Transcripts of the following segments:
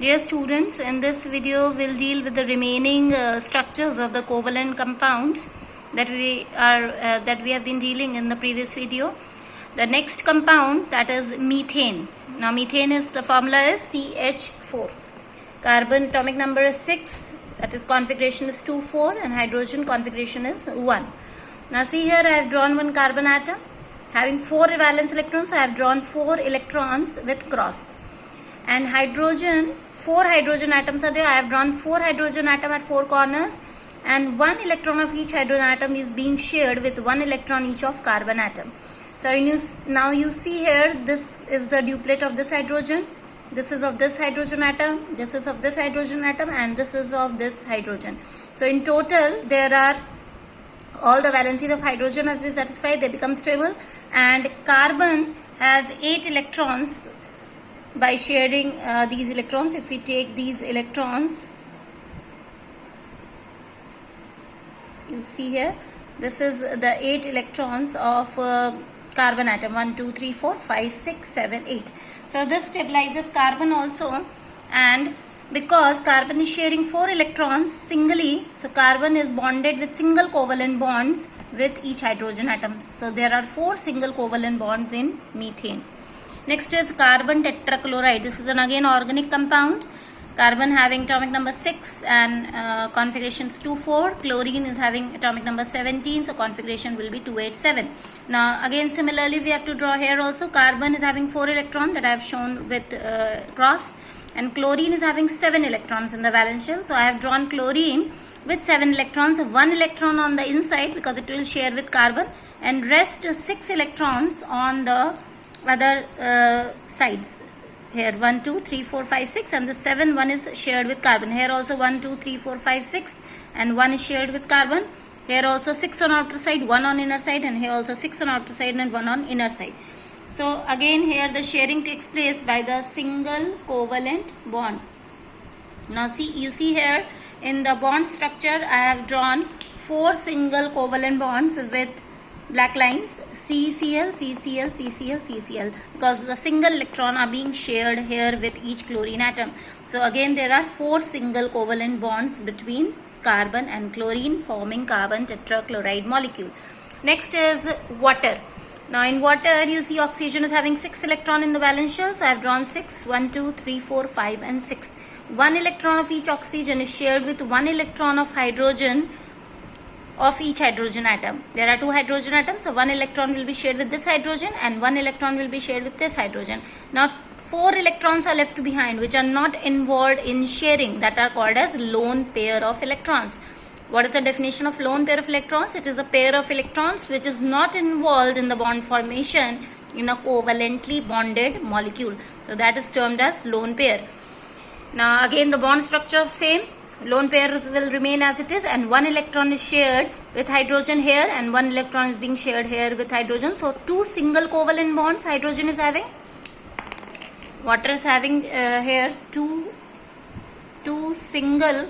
Dear students, in this video we'll deal with the remaining structures of the covalent compounds that we have been dealing in the previous video. The next compound, that is methane. Now methane is, the formula is CH4. Carbon atomic number is 6, that is configuration is 2,4, and hydrogen configuration is 1. Now see here, I have drawn one carbon atom having 4 valence electrons. I have drawn 4 electrons with cross. And hydrogen, 4 hydrogen atoms are there. I have drawn 4 hydrogen atom at 4 corners, and 1 electron of each hydrogen atom is being shared with 1 electron each of carbon atom. So now you see here, this is the duplet of this hydrogen, this is of this hydrogen atom, this is of this hydrogen atom, and this is of this hydrogen. So in total there are all the valencies of hydrogen has been satisfied, they become stable, and carbon has 8 electrons by sharing these electrons. If we take these electrons, you see here, this is the 8 electrons of carbon atom, 1, 2, 3, 4, 5, 6, 7, 8. So this stabilizes carbon also, and because carbon is sharing 4 electrons singly, so carbon is bonded with single covalent bonds with each hydrogen atom. So there are 4 single covalent bonds in methane. Next is carbon tetrachloride. This is an again organic compound. Carbon having atomic number 6 and configuration is 2,4. Chlorine is having atomic number 17, so configuration will be 2,8,7. Now again similarly we have to draw here also. Carbon is having 4 electrons that I have shown with cross, and chlorine is having 7 electrons in the valence shell. So I have drawn chlorine with 7 electrons, 1 electron on the inside because it will share with carbon, and rest 6 electrons on the other sides. Here 1, 2, 3, 4, 5, 6, and the 7 one is shared with carbon. Here also 1, 2, 3, 4, 5, 6, and 1 is shared with carbon. Here also 6 on outer side, 1 on inner side, and here also 6 on outer side and 1 on inner side. So again here the sharing takes place by the single covalent bond. Now you see here in the bond structure I have drawn 4 single covalent bonds with black lines, CCl, CCl, CCl, CCl, because the single electron are being shared here with each chlorine atom. So again there are 4 single covalent bonds between carbon and chlorine forming carbon tetrachloride molecule. Next is water. Now in water you see oxygen is having 6 electron in the valence shell. So I have drawn 6, 1, 2, 3, 4, 5 and 6. 1 electron of each oxygen is shared with 1 electron of hydrogen of each hydrogen atom. There are 2 hydrogen atoms, so 1 electron will be shared with this hydrogen and 1 electron will be shared with this hydrogen. Now 4 electrons are left behind which are not involved in sharing, that are called as lone pair of electrons. What is the definition of lone pair of electrons? It is a pair of electrons which is not involved in the bond formation in a covalently bonded molecule. So that is termed as lone pair. Now again the bond structure of same. Lone pairs will remain as it is, and 1 electron is shared with hydrogen here and 1 electron is being shared here with hydrogen. So 2 single covalent bonds hydrogen is having. Water is having here two single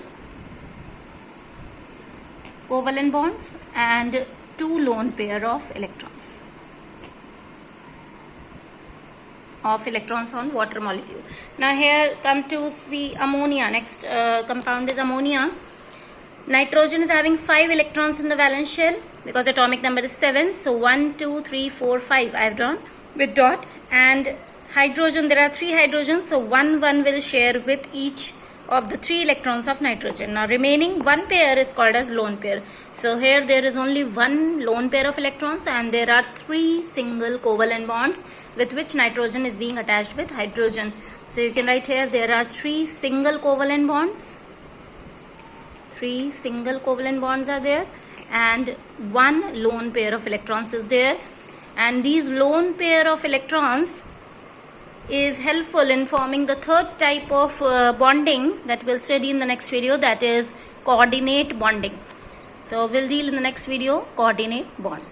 covalent bonds and 2 lone pair of electrons. On water molecule. Now here come to see ammonia. Next compound is ammonia. Nitrogen is having 5 electrons in the valence shell because atomic number is 7. So 1, 2, 3, 4, 5 I have drawn with dot. And hydrogen, there are 3 hydrogens, so 1 will share with each of the 3 electrons of nitrogen. Now remaining 1 pair is called as lone pair. So here there is only 1 lone pair of electrons and there are 3 single covalent bonds with which nitrogen is being attached with hydrogen. So you can write here there are 3 single covalent bonds. 3 single covalent bonds are there and 1 lone pair of electrons is there. And these lone pair of electrons is helpful in forming the third type of bonding that we'll study in the next video, that is coordinate bonding. So we'll deal in the next video coordinate bond.